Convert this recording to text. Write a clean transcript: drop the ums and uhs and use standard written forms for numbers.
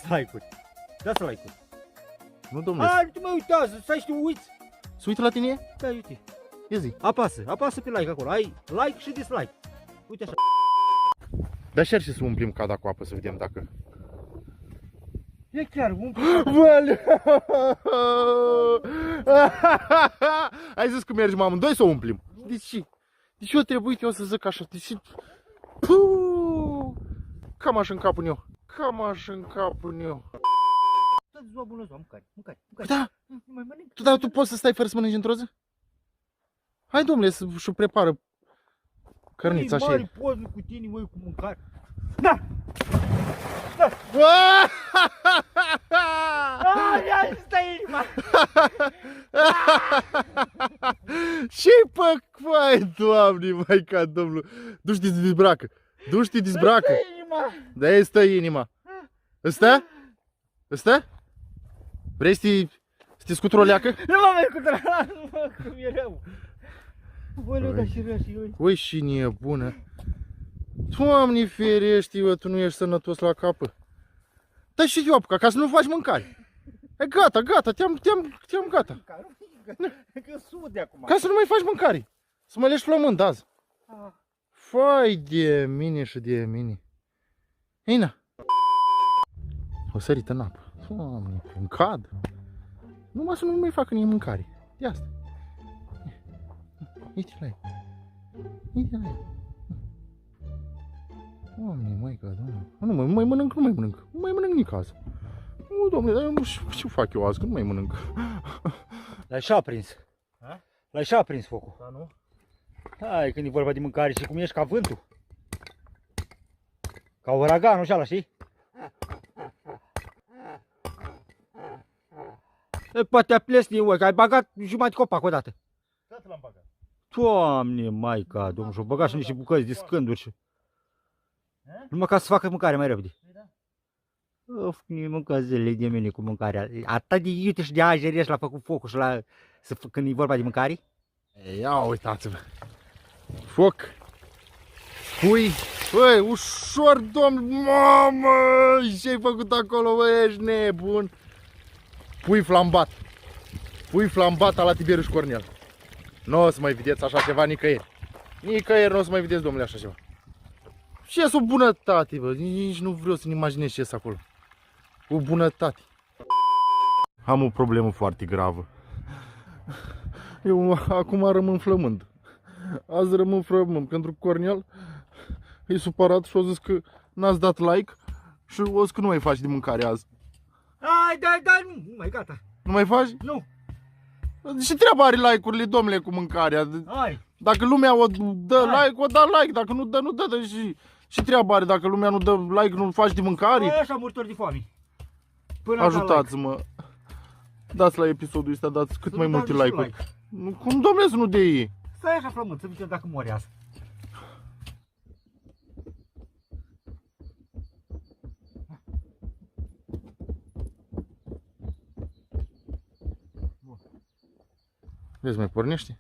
Dați like-uri. Dați like-uri. Nu, domnule. A, nu mă uitați, stai și te uiți. Să uită la tine? Da, uite. Ia zi. Apasă pe like acolo. Ai like și dislike. Uite așa. Dar șerge să umplim cada cu apă să vedem dacă... E chiar, umple. Bă, ai zis că mergem amândoi să o umplim. Deci eu trebuie eu să zic așa. Deci... Cam așa în capul meu. Cam așa în capul meu. Toată ziua bună ziua, mâncare. Da. Nu mai mănânc. Dar tu poți să stai fără să mănânci într-o zi? Hai, domnule, să-și prepară cărnița așa. Mari poză cu tine, măi, cu mâncare. Da! Ia stai inima! Ce-i păi, Doamne, mai ca Domnul. Du-și te dezbracă. Du-și te dezbracă. Da, stă inima. Ăsta? Ăsta? Vrei să te scutură o leacă? Nu mă merg cu trăla, nu mă, cum e rău. Bă, nu, da și rău și eu. Ui, și nebună. Doamne ferește, tu nu ești sănătos la capă. Dar și eu apuc, ca să nu faci mâncare. E gata, te-am gata. Că sude acum. Ca să nu mai faci mâncare. Să mă leși flămând azi. Fai de mine și de mine. Eina. O sărită în apă. Doamne, îmi cad. Numai să nu mai facă nici mâncare. De asta. Uite la ea. Uite la ea. Doamne, măica, doamne. Nu mai mănânc. Nu mai mănânc nici azi. Nu, domnule, dar eu nu știu ce fac eu azi, că nu mai mănânc. L-ai și aprins. L-ai și aprins focul. Da, nu? Hai, când e vorba de mâncare și cum ești ca vântul. Ca uraganul ăștia, știi? E, poate a plesni, oi, că ai bagat jumătate de copac odată. Da, l-am bagat. Doamne, maica, domnul, și-o băgat și niște bucăți de scânduri și... Numai ca să facă mâncare mai repede. Of, nu mâncă zilele de mine cu mâncarea. Atât de iute și de ajer ești la făcut focul și la... când e vorba de mâncare? Ia uitați-vă. Foc. Pui. Băi, ușor, domn. Mamă, ce-ai făcut acolo, băi, ești nebun. Pui flambat. Pui flambat la Tiberiu Cornel. Nu o să mai vedeți așa ceva nicăieri. Nicăieri nu o să mai vedeți, domnule, așa ceva. Și e o bunătate, bă. Nici nu vreau să-mi imaginez ce este acolo. O bunătate. Am o problemă foarte gravă. Eu acum rămân flămând. Azi rămân flămând pentru că Cornel e supărat și a zis că n-ați dat like și o zis că nu mai faci de mâncare azi. Hai, da, nu mai gata. Nu mai faci? Nu. Și treaba are like-urile, domnule, cu mâncarea. Hai. Dacă lumea o dă like, o da like. Dacă nu dă, nu dă. Și treaba are. Dacă lumea nu dă like, nu faci de mâncare. Hai așa murtori de foame. Ajutați-mă. Dați la episodul ăsta, dați cât mai multe like-uri. Like. Cum, domnule, să nu dea ei? Stai așa flământ, să vedem dacă mori azi. Vezi, mai pornește?